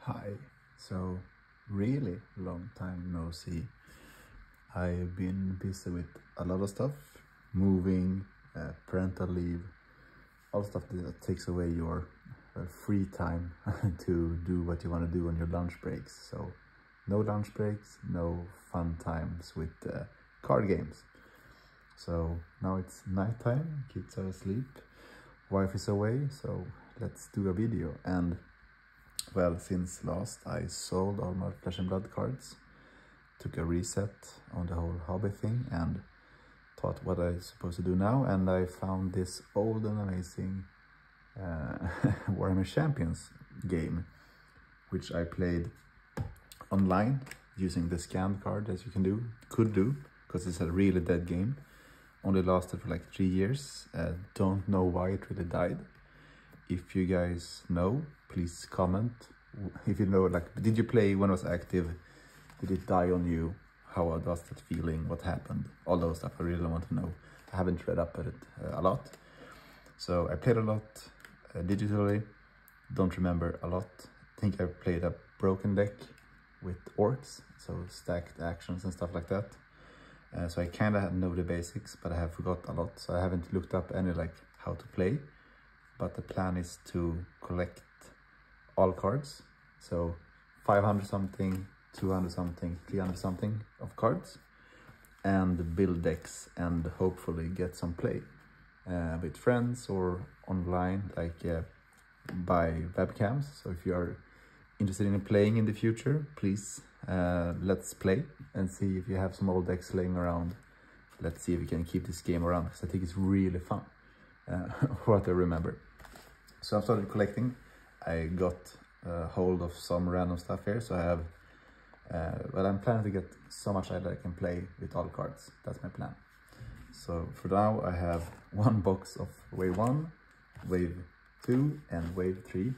Hi. So really long time no see. I've been busy with a lot of stuff, moving, parental leave, all stuff that takes away your free time to do what you want to do on your lunch breaks. So no lunch breaks, no fun times with card games. So now it's nighttime, kids are asleep, wife is away, so let's do a video. And well, since last I sold all my Flesh and Blood cards, took a reset on the whole hobby thing and thought what I'm supposed to do now, and I found this old and amazing Warhammer Champions game, which I played online using the scanned card, as you could do, because it's a really dead game. Only lasted for like 3 years. Don't know why it really died. If you guys know, please comment. If you know, like, did you play when it was active? Did it die on you? How was that feeling? What happened? All those stuff I really want to know. I haven't read up at it a lot. So I played a lot digitally. Don't remember a lot. I think I played a broken deck with orcs, so stacked actions and stuff like that. So I kind of know the basics, but I have forgot a lot. So I haven't looked up any like how to play. But the plan is to collect all cards. So 500 something, 200 something, 300 something of cards, and build decks and hopefully get some play with friends or online, like by webcams. So if you are interested in playing in the future, please let's play and see if you have some old decks laying around. Let's see if we can keep this game around, because I think it's really fun, what I remember. So I started collecting. I got hold of some random stuff here, so I have well, I'm planning to get so much that I can play with all cards. That's my plan. So for now I have one box of wave 1, wave 2 and wave 3,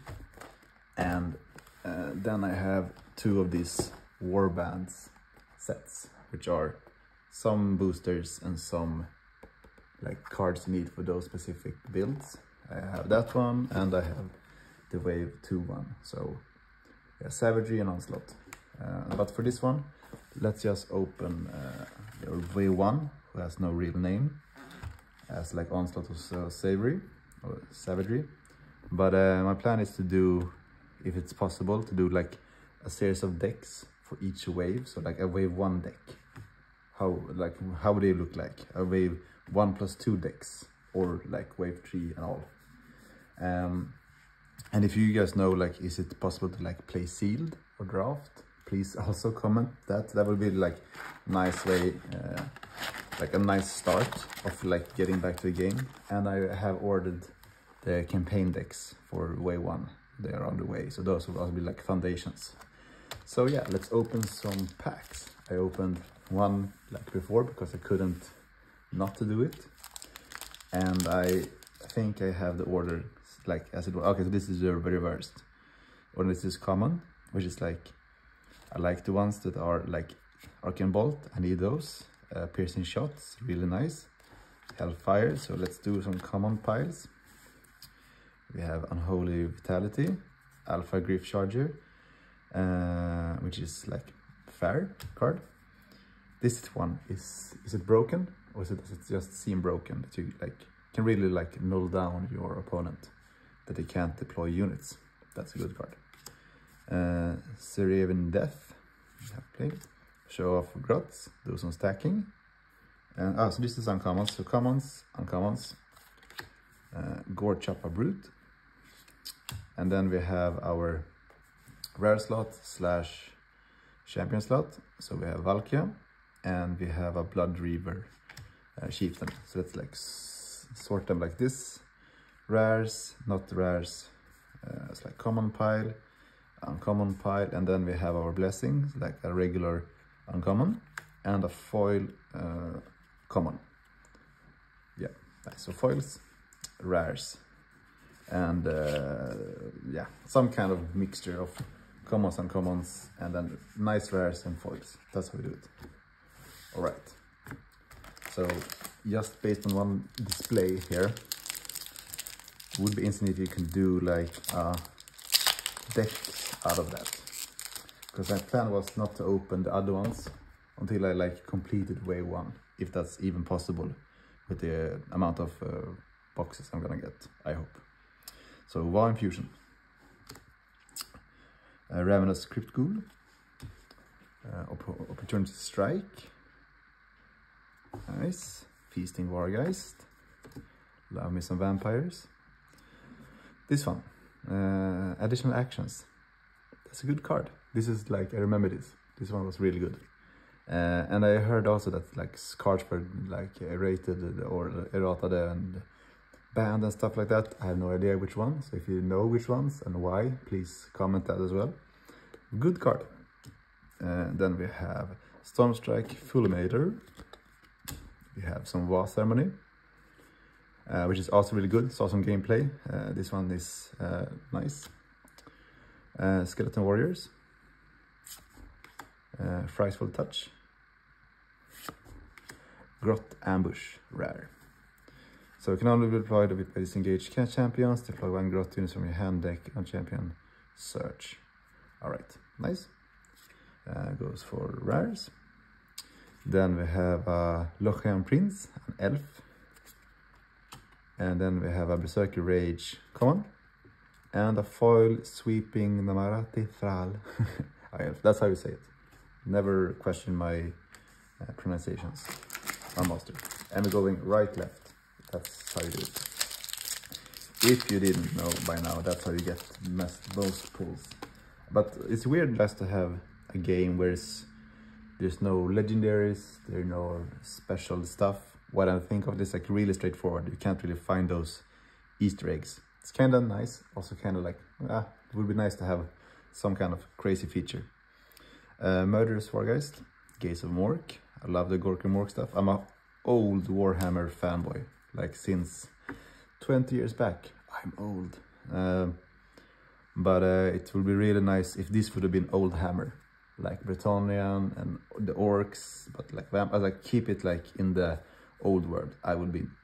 and then I have 2 of these warbands sets, which are some boosters and some like cards you need for those specific builds. I have that one, and I have the wave 2 one, so yeah, savagery and onslaught. But for this one, let's just open your wave 1, who has no real name, as like onslaught was savory or savagery. But my plan is to do, if it's possible, to do like a series of decks for each wave. So like a wave 1 deck, how would they look like? A wave 1 plus 2 decks, or like wave 3 and all. And if you guys know, like, is it possible to like play sealed or draft? Please also comment that. That would be like nice way, like a nice start of like getting back to the game. And I have ordered the campaign decks for wave 1. They are on the way, so those will also be like foundations. So yeah, let's open some packs. I opened one like before because I couldn't not to do it, and I think I have the order like as it was. Okay, so this is the reversed, or this is common, which is like, I like the ones that are like Arcane Bolt. I need those. Piercing Shots, really nice. Hellfire, so let's do some common piles. We have Unholy Vitality, Alpha Griff Charger, which is like fair card. This one is it broken, or does it just seem broken, that you like can really like null down your opponent, that they can't deploy units? That's a good card. Serene Death, okay. Show Off Grots, do some stacking. And so this is uncommons, so commons, uncommons. Gore Chopper Brute. And then we have our rare slot slash champion slot. So we have Valkia, and we have a Blood Reaver Chieftain. So let's like sort them like this. Rares, not rares. It's like common pile, uncommon pile, and then we have our blessings, like a regular uncommon and a foil common. Yeah, so foils, rares, and yeah, some kind of mixture of commons and uncommons, and then nice rares and foils. That's how we do it. All right, so just based on one display here, would be instant if you can do like deck out of that. Because my plan was not to open the other ones until I like completed wave 1, if that's even possible with the amount of boxes I'm gonna get, I hope. So Warhammer Fusion, Ravenous Crypt Ghoul, Opportunity Strike, nice, Feasting Wargeist, love me some vampires. This one, additional actions, that's a good card. This is like, I remember this one was really good. And I heard also that like cards were like rated or errated and banned and stuff like that. I have no idea which ones. So if you know which ones and why, please comment that as well. Good card. Then we have Stormstrike Fulminator. We have some War Ceremony, which is also really good. Saw some gameplay. This one is nice. Skeleton Warriors. Frightful Touch. Grot Ambush, rare. So it can only be deployed with disengaged champions. Deploy 1 Grot units from your hand deck on champion search. Alright, nice. Goes for rares. Then we have a Lochian Prince, an elf. And then we have a Berserker Rage common. And a foil Sweeping Namarati Thrall. That's how you say it. Never question my pronunciations. Our master. And we're going right, left. That's how you do it. If you didn't know by now, that's how you get most pulls. But it's weird just to have a game where there's no legendaries, there's no special stuff. What I think of this like really straightforward. You can't really find those Easter eggs. It's kind of nice. Also kind of like, it would be nice to have some kind of crazy feature. Murderous Wargeist, Gaze of Mork. I love the Gorky Mork stuff. I'm a old Warhammer fanboy, like since 20 years back. I'm old. But it would be really nice if this would have been old Hammer, like Bretonnian and the orcs, but like keep it like in the old world.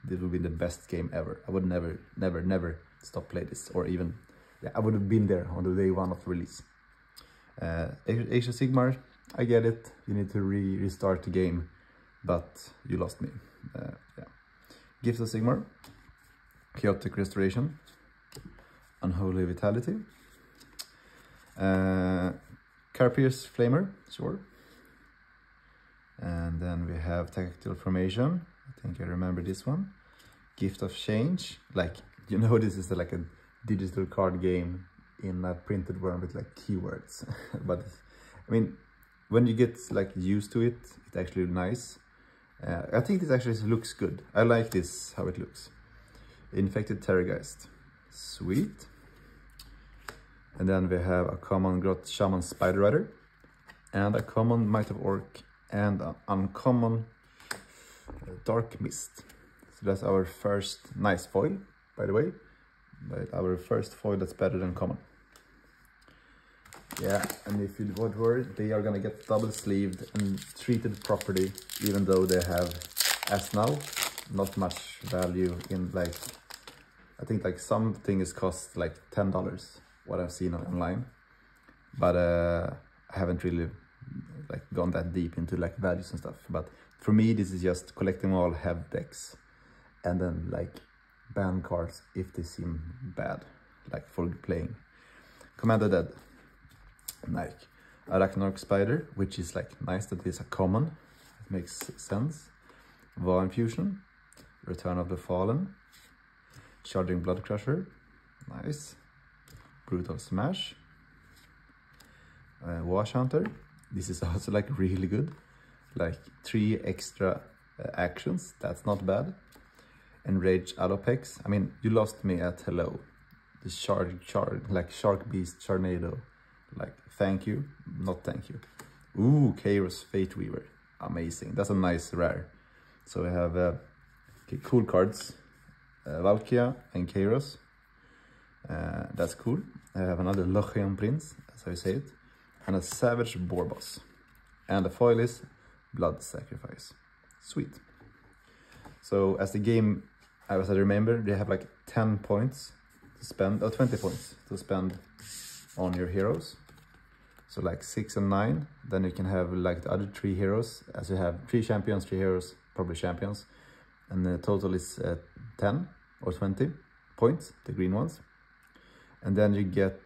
This would be the best game ever. I would never stop play this, or even, I would have been there on the day 1 of release. Age of Sigmar, I get it, you need to restart the game, but you lost me. Yeah. Gift of Sigmar, Chaotic Restoration, Unholy Vitality, Carpier's Flamer, sure. And then we have Tactical Formation, I think I remember this one. Gift of Change, like, you know, this is like a digital card game in a printed one with like keywords. But I mean, when you get like used to it, it's actually nice. I think this actually looks good. I like this, how it looks. Infected Terrorgeist, sweet. And then we have a common Grot Shaman Spider Rider, and a common Might of Orc, and an uncommon Dark Mist. So that's our first nice foil, by the way. But our first foil that's better than common. Yeah, and if you would worry, they are gonna get double sleeved and treated properly, even though they have, as now, not much value in like, I think like something is cost like $10, what I've seen online. But I haven't really like gone that deep into like values and stuff. But for me, this is just collecting all have decks and then like ban cards if they seem bad, like for playing. Commander Dead, like Arachnarch Spider, which is like nice that it's a common, it makes sense. Warhammer Fusion, Return of the Fallen, Charging Blood Crusher, nice. Brutal Smash, Wash Hunter, this is also like really good, like 3 extra actions, that's not bad. Enraged Alopex, I mean, you lost me at hello. The Shark Beast Charnado, like thank you, not thank you. Ooh, Kairos Fate Weaver, amazing, that's a nice rare. So we have okay, cool cards, Valkia and Kairos, that's cool. I have another Lochian Prince, that's how you say it, and a Savage Boar Boss. And the foil is Blood Sacrifice, sweet. So as the game, as I remember, they have like 10 points to spend, or 20 points to spend on your heroes. So like 6 and 9, then you can have like the other 3 heroes, as you have 3 champions, 3 heroes, probably champions. And the total is 10 or 20 points, the green ones. And then you get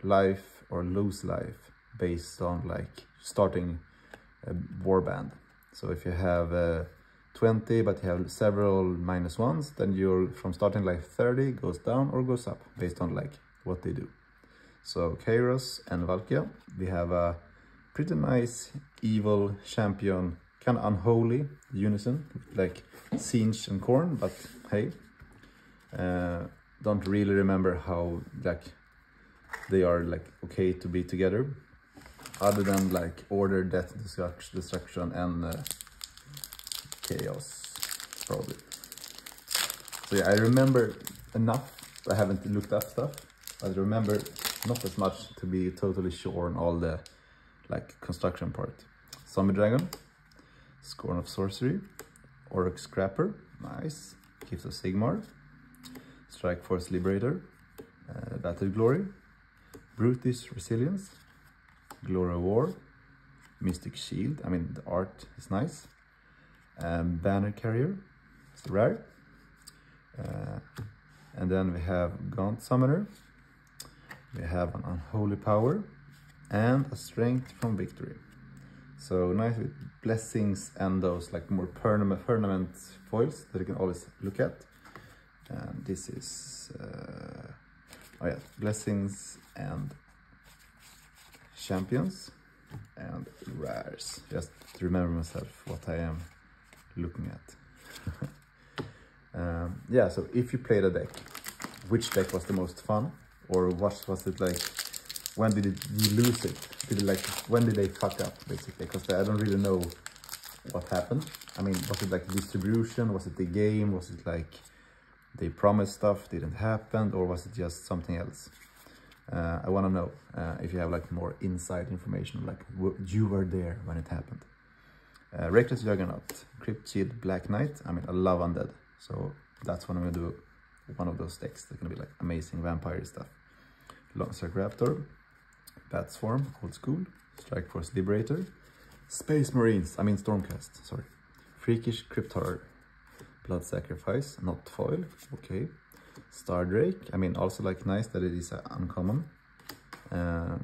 life or lose life based on like starting a warband. So if you have 20 but you have several -1s, then you're from starting like 30 goes down or goes up based on like what they do. So Kairos and Valkia, we have a pretty nice evil champion, kind of unholy unison, like Singe and Korn, but hey, don't really remember how like they are like okay to be together, other than like order, death, destruction, and chaos probably. So yeah, I remember enough. I haven't looked up stuff, but I remember not as much to be totally sure on all the like construction part. Zombie Dragon, Scorn of Sorcery, Orc Scrapper, nice, Gifts of Sigmar, Strike Force Liberator, Battle Glory, Brutish Resilience, Glory of War, Mystic Shield, I mean the art is nice, Banner Carrier, it's rare, and then we have Gaunt Summoner, we have an Unholy Power, and a Strength from Victory. So nice with blessings and those like more permanent foils that you can always look at. And this is oh yeah, blessings and champions and rares. Just to remember myself what I am looking at. Yeah, so if you played a deck, which deck was the most fun, or what was it like? When did you lose it? Did it like, when did they fuck up basically? Because I don't really know what happened. I mean, was it like distribution? Was it the game? Was it like they promised stuff didn't happen, or was it just something else? I want to know if you have like more inside information, like you were there when it happened. Reckless Juggernaut, Crypt Shield, Black Knight. I mean, I love undead, so that's what I'm gonna do. One of those decks that's gonna be like amazing vampire stuff. Longstrike Raptor, Bat Swarm, old school, Strike Force Liberator, Space Marines, I mean Stormcast, sorry. Freakish Crypt Horror, Blood Sacrifice, not foil, okay. Star Drake, I mean also like nice that it is uncommon. Yeah.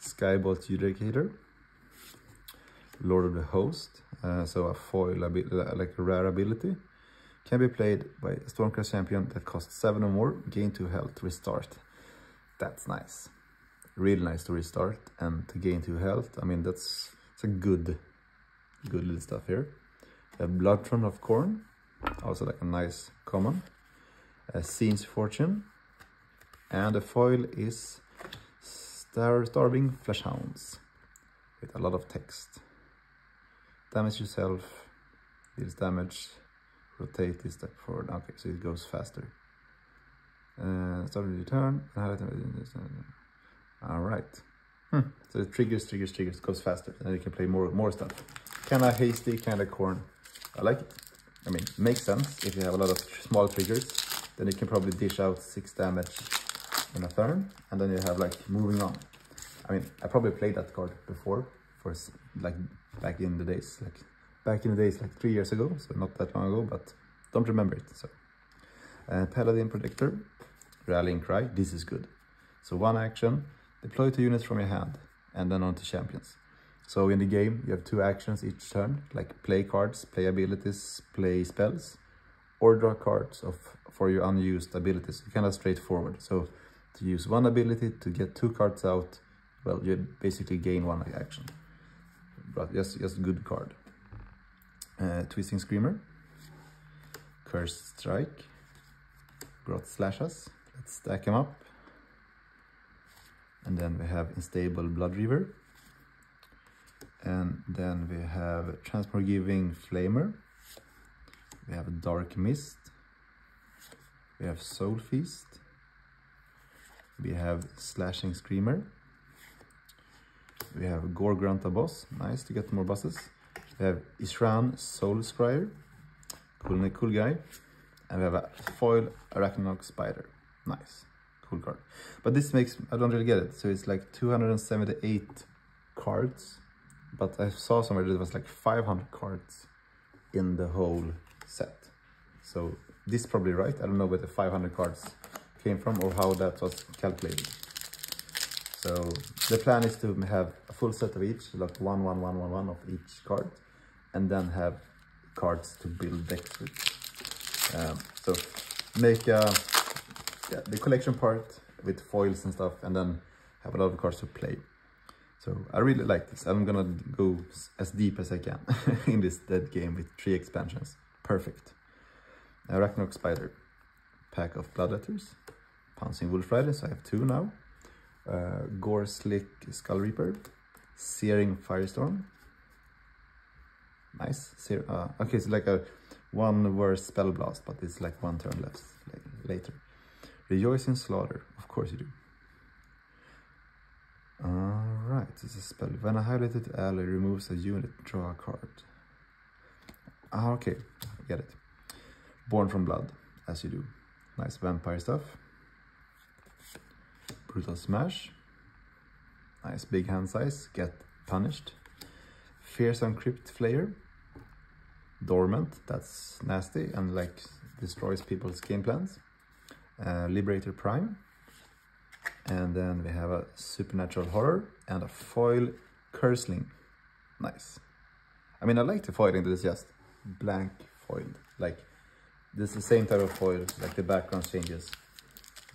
Skybolt Judicator, Lord of the Host, so a foil, like a rare ability. Can be played by a Stormcast champion that costs 7 or more, gain 2 health, restart. That's nice. Really nice to restart and to gain 2 health. I mean, it's a good little stuff here. A Bloodtron of Korn, also like a nice common. A Scene's Fortune. And the foil is Starving Fleshhounds, with a lot of text. Damage yourself, deals damage, rotate this step forward. Okay, so it goes faster. Start with your turn. Alright. So it triggers, goes faster, and you can play more stuff. Kinda hasty, kinda corn. I like it. I mean, makes sense. If you have a lot of small triggers, then you can probably dish out 6 damage in a turn, and then you have like moving on. I mean, I probably played that card before, for like back in the days, like 3 years ago, so not that long ago, but don't remember it. So Paladin Protector, Rallying Cry, this is good. So 1 action, deploy 2 units from your hand, and then onto champions. So in the game, you have 2 actions each turn, like play cards, play abilities, play spells, or draw cards for your unused abilities. Kind of straightforward. So to use 1 ability to get 2 cards out, well, you basically gain 1 action. But just good card. Twisting Screamer, Cursed Strike, Grot Slashes. Let's stack them up. And then we have Unstable Blood Reaver. And then we have Transforgiving Flamer. We have Dark Mist. We have Soul Feast. We have Slashing Screamer. We have Gorgrunta Boss. Nice to get more bosses. We have Ishran Soul Scryer. Cool guy. And we have a foil Arachnarch Spider. Nice. cool card. But this makes, I don't really get it. So it's like 278 cards, but I saw somewhere that it was like 500 cards in the whole set. So this is probably right. I don't know where the 500 cards came from or how that was calculated. So the plan is to have a full set of each, like one of each card, and then have cards to build decks with. So make the collection part with foils and stuff, and then have a lot of cards to play. So I really like this. I'm gonna go as deep as I can in this dead game with 3 expansions. Perfect. Ragnarok Spider, pack of Bloodletters, Pouncing Wolf Rider, so I have 2 now. Gore Slick Skull Reaper, Searing Firestorm. Nice. Okay, it's like a 1 verse spell blast, but it's like 1 turn left later. Rejoicing Slaughter, of course you do. Alright, this is a spell. When a highlighted ally removes a unit, draw a card. Okay, get it. Born from Blood, as you do. Nice vampire stuff. Brutal Smash. Nice big hand size, get punished. Fearsome Crypt Flayer. Dormant, that's nasty and like destroys people's game plans. Liberator Prime. And then we have a Supernatural Horror and a foil Curseling. Nice. I mean, I like the foiling, that is just blank foiled. Like, this is the same type of foil, like the background changes.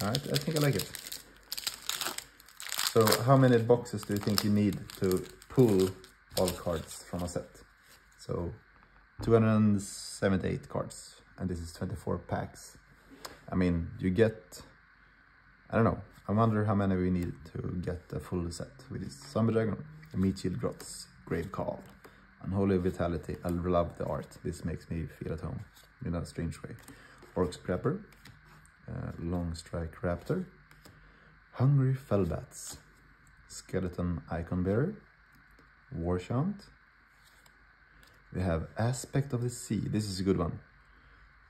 Alright, I think I like it. So, how many boxes do you think you need to pull all cards from a set? So, 278 cards, and this is 24 packs. I mean, you get, I don't know, I wonder how many we need to get a full set with this. Zombie Dragon, Meat Shield Grots, Grave Call, Unholy Vitality. I love the art. This makes me feel at home in a strange way. Orc Scrapper, Long Strike Raptor, Hungry Fellbats, Skeleton Icon Bearer, Warchant. We have Aspect of the Sea. This is a good one,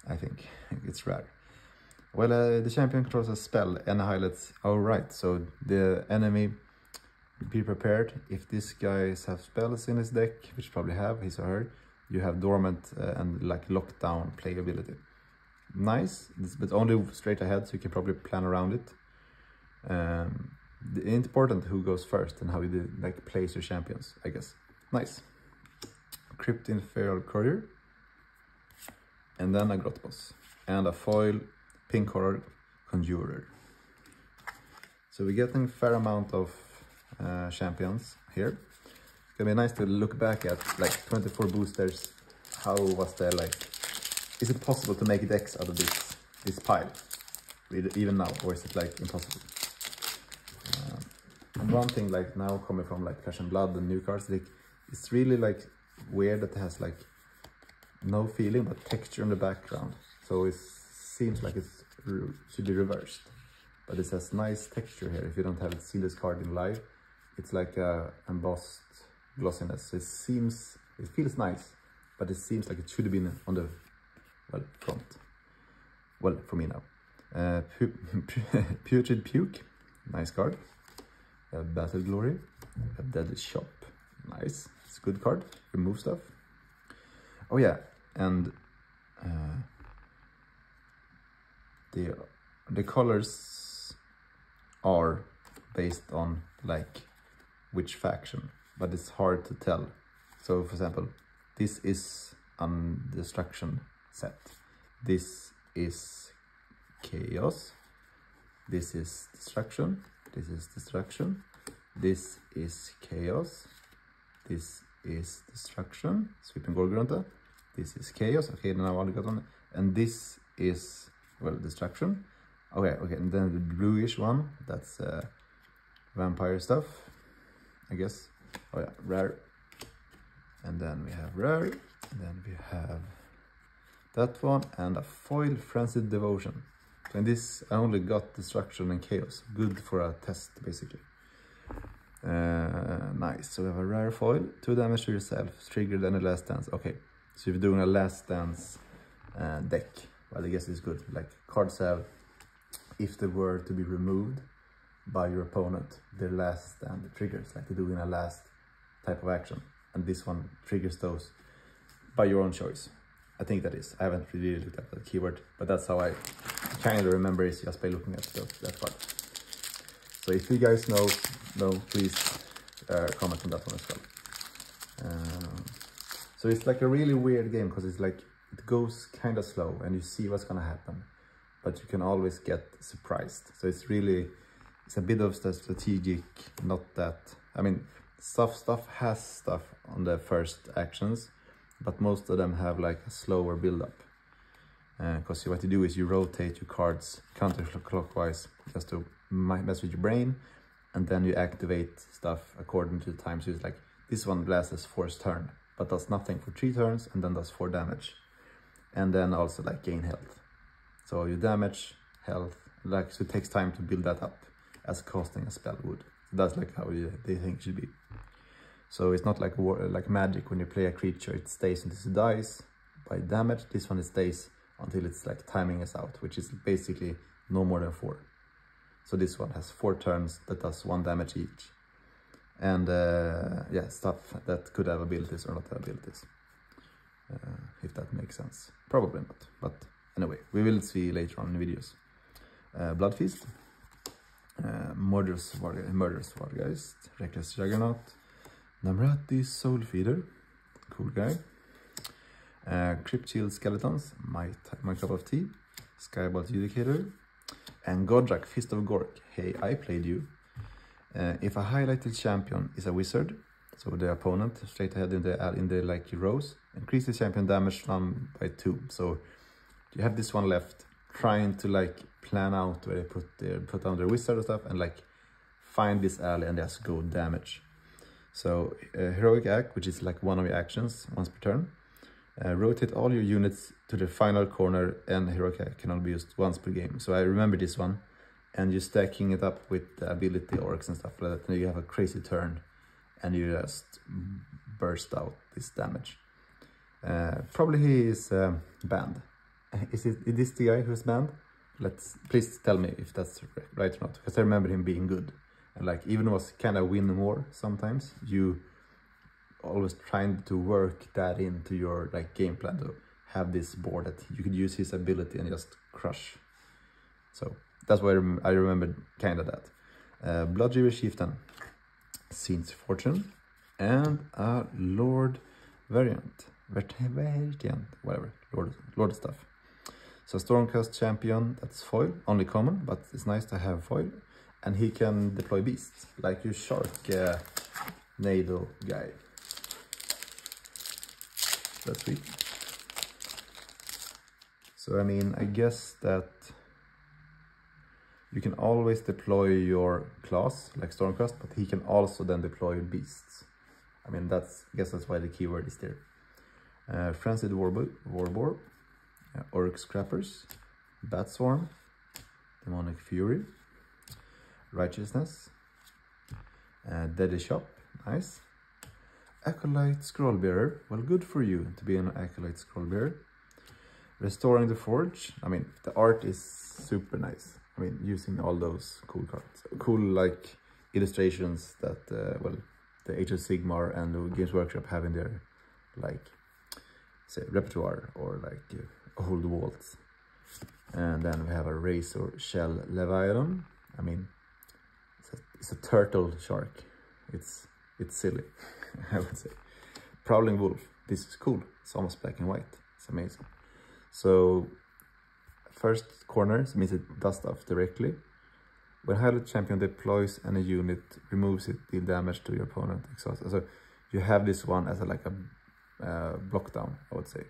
I think. It's rare. Well, the champion controls a spell and highlights. Oh, right. So the enemy, be prepared. If this guy has spells in his deck, which probably have, his or her, you have dormant and like lockdown playability. Nice, but only straight ahead, so you can probably plan around it. Important who goes first and how you do, like place your champions, I guess. Nice. Cryptin Feral Courier. And then a Grot Boss. And a foil Pink Horror Conjurer. So we're getting a fair amount of champions here. It's gonna be nice to look back at like 24 boosters. How was there, like, is it possible to make decks out of this pile even now, or is it like impossible? And one thing, like now coming from like Flesh and Blood and new cards, like it's really like weird that it has like no feeling but texture in the background. So it seems like it should be reversed, but it has nice texture here. If you don't have seen this card in live, it's like a embossed glossiness. So it feels nice, but it seems like it should have been on the front. Well, for me now. Putrid Puke, nice card. Battle Glory, Deadly Shop, nice. It's a good card. Remove stuff. Oh yeah, and the colors are based on like which faction, but it's hard to tell. So for example, this is a destruction set, this is chaos, this is destruction, this is destruction, this is chaos, this is destruction, Sweeping Gorgrunta, this is chaos, okay, now I got one, and this is, well, destruction. Okay, and then the bluish one, that's vampire stuff, I guess. Oh yeah, rare. And then we have rare, and then we have that one, and a foil Frenzied Devotion. So in this, I only got destruction and chaos. Good for a test, basically. Nice, so we have a rare foil, 2 damage to yourself, triggered any last dance. Okay, so if you're doing a last dance deck, well, I guess it's good. Like, cards have if they were to be removed by your opponent, their last stand triggers, like they do in a last type of action. And this one triggers those by your own choice. I think that is. I haven't really looked at the keyword, but that's how I kind of remember it just by looking at that part. So if you guys know, please comment on that one as well. So it's like a really weird game because it's like it goes kind of slow and you see what's gonna happen, but you can always get surprised. So it's a bit of strategic, not that. I mean, stuff has stuff on the first actions, but most of them have like a slower build-up. Because what you do is you rotate your cards counterclockwise just to mess with your brain, and then you activate stuff according to the time. So it's like this one lasts 4 turns, but does nothing for 3 turns, and then does 4 damage, and then also like gain health. So you damage, health, like, so it takes time to build that up as costing a spell would. So that's like how they think it should be. So it's not like magic. When you play a creature, it stays until it dies by damage. This one, it stays until it's like timing is out, which is basically no more than 4. So this one has 4 turns that does 1 damage each. And yeah, stuff that could have abilities or not have abilities. If that makes sense. Probably not, but anyway, we will see later on in videos. Blood Feast, Murderous Wargeist, Reckless Juggernaut, Namrati Soulfeeder, cool guy. Crypt Shield Skeletons, my cup of tea. Skybolt Judicator, and Godrak, Fist of Gork. Hey, I played you. If a highlighted champion is a wizard, so the opponent straight ahead in the like rows, increase the champion damage run by 2. So you have this one left, trying to like plan out where they put down their wizard and stuff, and like find this alley and just go damage. So Heroic Act, which is like one of your actions once per turn. Rotate all your units to the final corner, and Heroic Act can only be used once per game. So I remember this one, and you're stacking it up with the ability orcs and stuff like that, and you have a crazy turn, and you just burst out this damage. Probably he is banned. Is this the guy who's banned? Please tell me if that's right or not, because I remember him being good. And like, even was kind of win more sometimes, you always trying to work that into your like game plan to have this board that you could use his ability and just crush. So that's why I remembered kind of that. Bloodriver Chieftain, Saint's Fortune, and a Lord variant, whatever, Lord stuff. So Stormcast Champion, that's foil, only common, but it's nice to have foil. And he can deploy beasts, like your shark Nado guy. That's sweet. So I mean, I guess that you can always deploy your class, like Stormcast, but he can also then deploy beasts. I mean, I guess that's why the keyword is there. Frenzied Warboar, Orc Scrappers, Bat Swarm, Demonic Fury, Righteousness, Deadly Shop, nice. Acolyte Scrollbearer, well, good for you to be an Acolyte Scrollbearer. Restoring the Forge, I mean, the art is super nice. I mean, using all those cool cards, cool like illustrations that, well, the Age of Sigmar and the Games Workshop have in their, like, say, repertoire or like old walls. And then we have a Razor Shell Leviathan. I mean, it's a turtle shark. It's silly, I would say. Prowling Wolf. This is cool. It's almost black and white. It's amazing. So first corner means it does stuff directly. When highlighted champion deploys and a unit removes it, deal damage to your opponent. Exhausted. So you have this one as like a block down, I would say.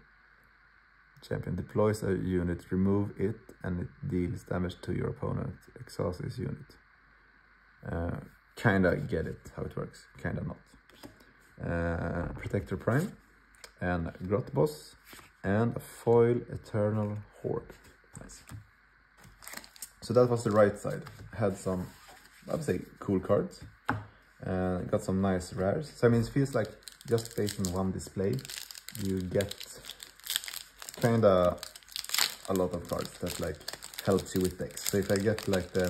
Champion deploys a unit, remove it, and it deals damage to your opponent. Exhaust this unit. Kinda get it, how it works, kinda not. Protector Prime, and Grot Boss, and a foil Eternal Horde. Nice. So that was the right side. Had some, I would say, cool cards. Got some nice rares. So I mean, it feels like just based on one display, you get kinda a lot of cards that like helps you with decks. So if I get like the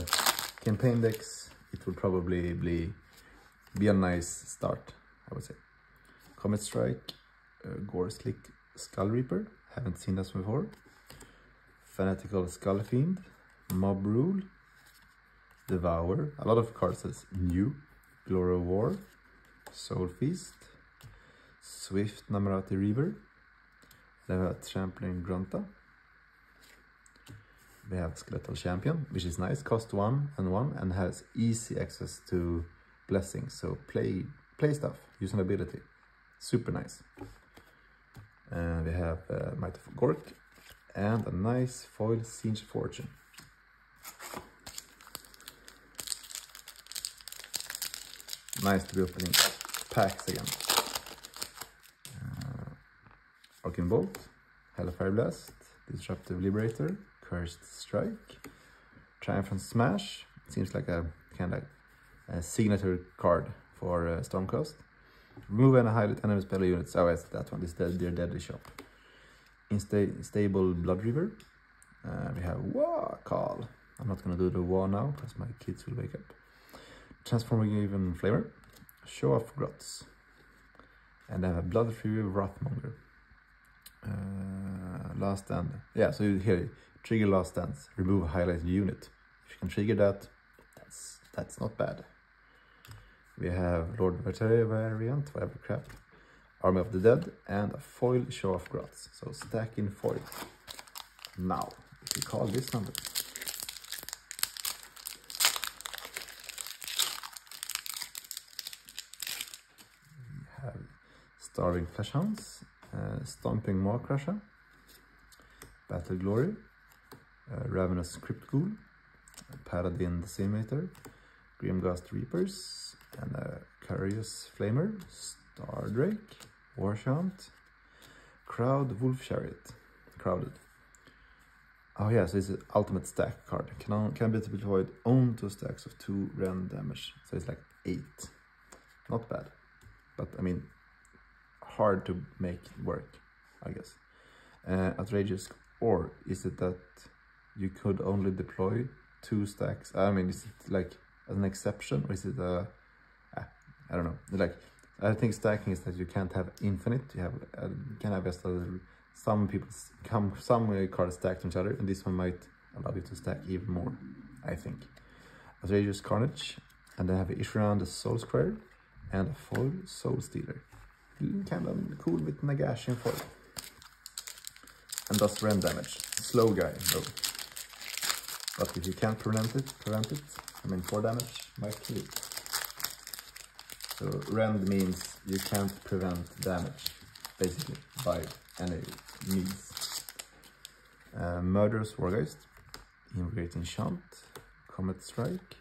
campaign decks, it will probably be a nice start, I would say. Comet Strike, Gore Slick Skull Reaper, haven't seen this before. Fanatical Skull Fiend, Mob Rule, Devour, a lot of cards says new, Glory of War, Soul Feast, Swift Namarati Reaver, then we have Trampling Grunta. We have Skeletal Champion, which is nice, cost 1 and has easy access to blessings, so play stuff, use an ability, super nice. We have Might of Gork and a nice foil Siege Fortune. Nice to be opening packs again. Arcane Bolt, Hellfire Blast, Disruptive Liberator, Cursed Strike, Triumphant Smash. Seems like a kind of a signature card for Stormcast. Remove and highlight enemy spell units. Oh, it's that one. This is their deadly shop. Stable Blood River. We have Wah Call. I'm not gonna do the Wah now because my kids will wake up. Transforming Even Flamer. Show Off Grots. And I have Blood Fury Wrathmonger. Last Stand. Yeah, so here, trigger Last Stands. Remove a highlighted unit. If you can trigger that, that's not bad. We have Lord Variant, whatever crap. Army of the Dead, and a foil Show Off Grots. So stack in foil. Now, if you call this number. We have Starving Fleshhounds, Stomping Maw-Crusher, Battle Glory, Ravenous Crypt Ghoul, Paladin Decimator, Grimghast Reapers, and a Curious Flamer, Stardrake, Warchant, Crowd Wolf Chariot, Crowded. Oh yeah, so it's an ultimate stack card. Can be deployed onto stacks of 2 rend damage. So it's like 8. Not bad. But I mean, hard to make work, I guess. Outrageous. Or is it that you could only deploy 2 stacks? I mean, is it like an exception, or is it a... I don't know. Like, I think stacking is that you can't have infinite. You have can have just some cards stacked on each other, and this one might allow you to stack even more, I think. Outrageous Carnage, and then have Ishiran the Soul Square, and a foil Soul Stealer. Kind of cool with Nagash in foil. And does rend damage. Slow guy though. But if you can't prevent it, I mean 4 damage might kill it. So rend means you can't prevent damage, basically, by any means. Murderous Wargeist, Invigorate Enchant, Comet Strike,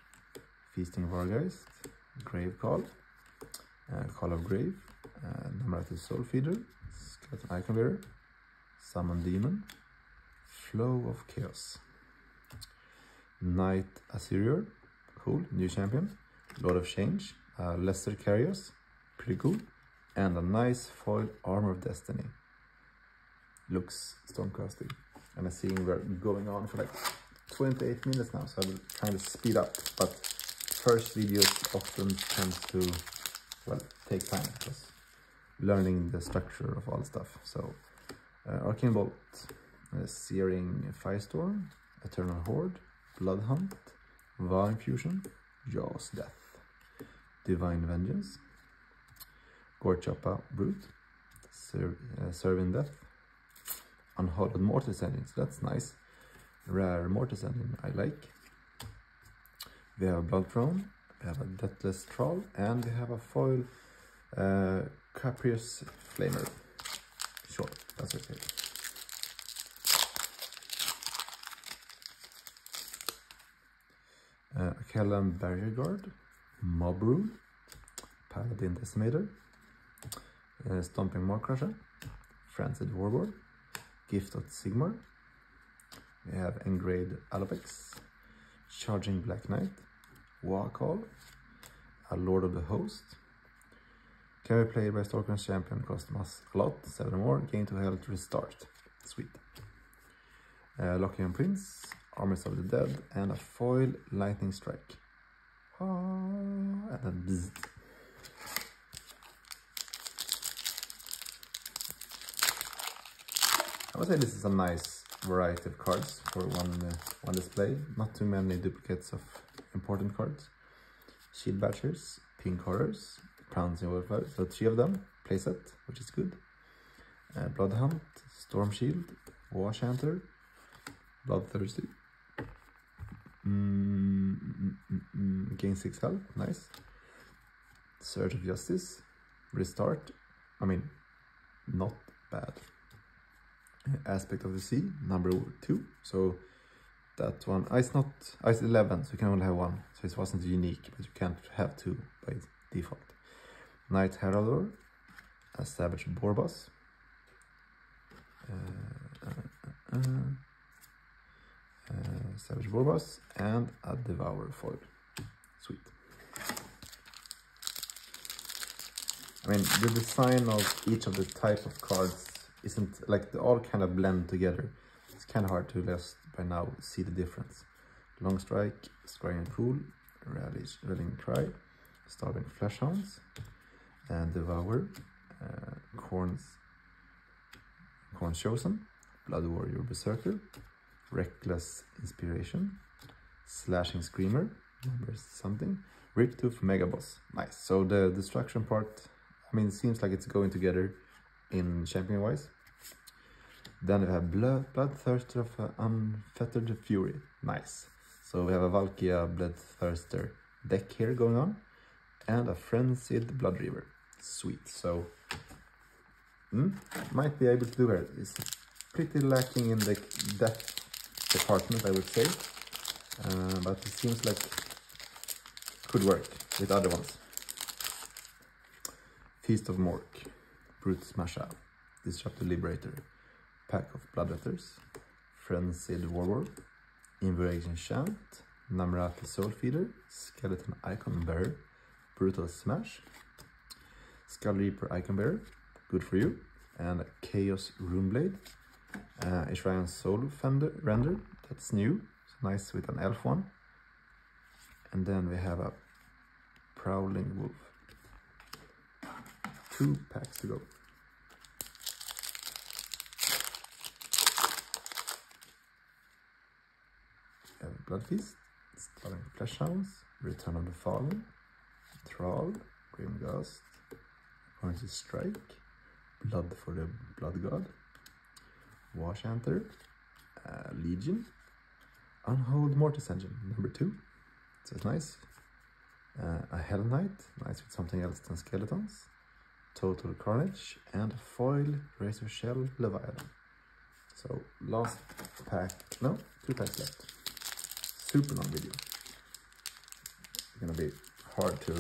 Feasting Wargeist, Grave Call, Call of Grave, Namarati Soul Feeder, Skeleton Icon Bearer, Summon Demon, Flow of Chaos, Knight Assyrior, cool, new champion, Lord of Change, Lesser Carriers, pretty cool, and a nice foil Armor of Destiny. Looks Stormcasting. And I see we're going on for like 28 minutes now, so I will kind of speed up, but first videos often tends to, well, take time, because learning the structure of all the stuff. So Arcane Bolt, Searing Firestorm, Eternal Horde, Blood Hunt, Vow Infusion, Jaws Death, Divine Vengeance, Gorchoppa Brute, Serving Death, Unhollowed Mortis Engine, so that's nice. Rare Mortis Engine, I like. We have a Blood Throne, we have a Deathless Troll, and we have a foil Caprious Flamer. Sure, that's okay. Kellan Barrier Guard, Mob Rule, Paladin Decimator, Stomping Maw-Crusher, Frenzied Warboard, Gift of Sigmar. We have Engraved Alopex, Charging Black Knight, War Call, a Lord of the Host. Can be played by Stormcast Champion, cost us a lot, 7 more, gain 2 health, restart. Sweet. Locking Prince, Armies of the Dead, and a foil Lightning Strike. And then bzzz. I would say this is a nice variety of cards for one display. Not too many duplicates of important cards. Shield Batchers, Pink Horrors, Crowns and Warfare, so 3 of them. Playset, which is good. Bloodhunt, Storm Shield, War Chanter, Bloodthirsty. Gain 6 health, nice. Surge of Justice, Restart, I mean, not bad. Aspect of the Sea, number 2, so that one, it's 11, so you can only have 1, so it wasn't unique, but you can't have 2 by default. Knight Heraldor, a Savage Boarboss, Savage Boarboss, and a Devour foil. Sweet. I mean, the design of each of the type of cards isn't like they all kind of blend together. It's kind of hard to just by now see the difference. Long Strike, Scrying Pool, Rallying Cry, Starving Fleshhounds, and Devour, Corn's Chosen, Blood Warrior Berserker, Reckless Inspiration, Slashing Screamer, number something, Riptooth Megaboss. Nice. So the destruction part, I mean, it seems like it's going together in champion wise. Then we have Bloodthirster of Unfettered Fury. Nice. So we have a Valkia Bloodthirster deck here going on, and a Frenzied Blood Reaver. Sweet. So might be able to do it. It's pretty lacking in the depth department, I would say, but it seems like could work with other ones. Feast of Mork, Brute Smasher, Disruptive Liberator, Pack of Bloodletters, Frenzied Warlord, Invocation Chant, Namrati Soulfeeder, Skeleton Icon Bearer, Brutal Smash, Skull Reaper Icon Bearer, good for you, and Chaos Runeblade, Ishrayan Soul Render, that's new, it's nice with an elf one, and then we have a Prowling Wolf. 2 packs to go. We have Blood Feast, Starving Fleshhounds, Return of the Fallen, Thrall, Grimgast, Currency Strike, Blood for the Blood God, War Chanter, Legion, Unhold Mortis Engine, number 2, so it's nice. A Hell Knight, nice with something else than skeletons, Total Carnage, and a foil Razor Shell Leviathan. So last pack, no, 2 packs left. Super long video. It's gonna be hard to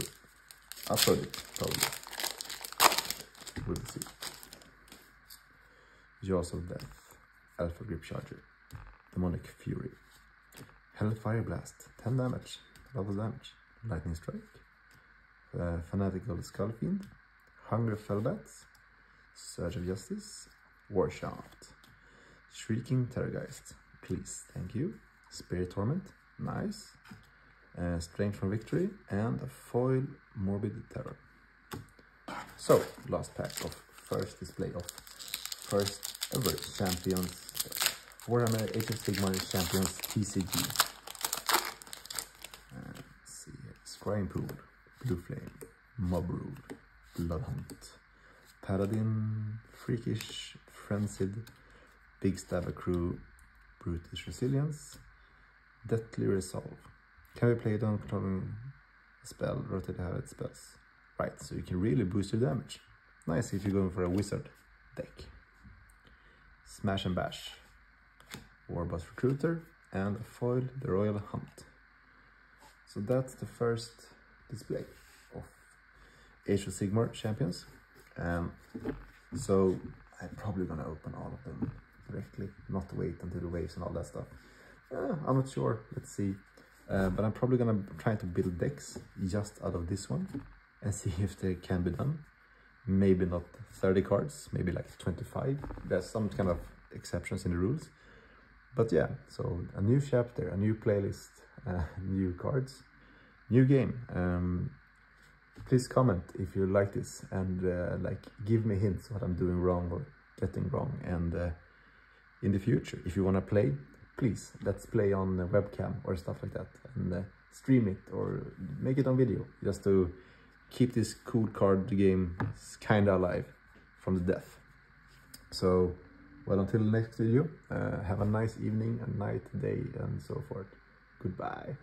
upload it, probably. We'll see. Jaws of Death, Alpha Grip Charger, Demonic Fury, Hellfire Blast, 10 damage, double damage, Lightning Strike, Fanatical Skullfiend, Hunger Fellbats, Surge of Justice, Warshaft, Shrieking Terrorgeist, please, thank you, Spirit Torment, nice, Strength from Victory, and a foil Morbid Terror. So, last pack of first display of first ever Champions, Warhammer Sigmar Champions TCG. Let's see here, Scrying Pool, Blue Flame, Mob Rule, Bloodhunt, Paladin, Freakish, Frenzied, Big Stabber Crew, Brutish Resilience, Deathly Resolve. Can we play it on controlling a spell, rotate how it spells? Right, so you can really boost your damage. Nice if you're going for a wizard deck. Smash and Bash, Warboss Recruiter, and a foil, the Royal Hunt. So that's the first display of Age of Sigmar Champions. So I'm probably gonna open all of them directly, not wait until the waves and all that stuff. I'm not sure, let's see. But I'm probably gonna try to build decks just out of this one and see if they can be done. Maybe not 30 cards, maybe like 25. There's some kind of exceptions in the rules. But yeah, so a new chapter, a new playlist, new cards, new game. Please comment if you like this, and like give me hints what I'm doing wrong or getting wrong. And in the future, if you want to play, please let's play on a webcam or stuff like that, and stream it or make it on video, just to keep this cool card game kind of alive from the death. So, well, until the next video, have a nice evening, a night, day, and so forth. Goodbye.